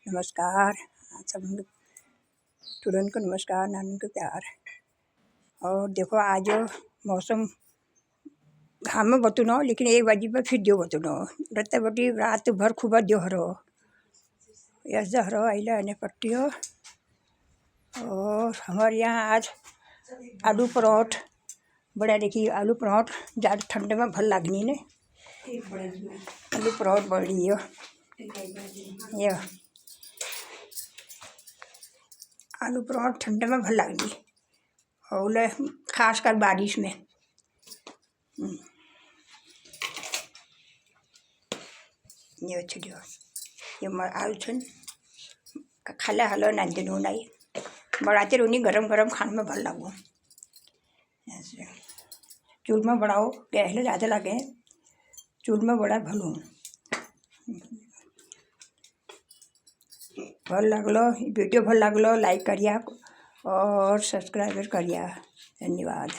नमस्कार। सब स्टूडेंट को नमस्कार, नानी को प्यार। और देखो आज मौसम घाम में बतुनो लेकिन 1 बजे पर फिर जो बतुनो रत्ते बटी रात भर खूब जो हरो ऐसा हरो आइला अने पट्टियो। और हमारे यहाँ आज आलू परोठ बड़ा देखिए आलू परोठ ज़्यादा ठंडे में भल लागनी ने आलू परोठ बड़ी ये आलू परोठ ठंडे में भल लागनी और खास कर बारिश में। ये छिड़ियो ये आलू छन खाला हलो नांदे नो नाई बढ़ाते रोनी गरम गरम खाने में भल लागो। ऐसे चूल में बढ़ाओ गैस ज़्यादा लगे चूल में बड़ा भलो भल लगलो वीडियो भल लगलो लाइक करिया और सब्सक्राइब करिया। धन्यवाद।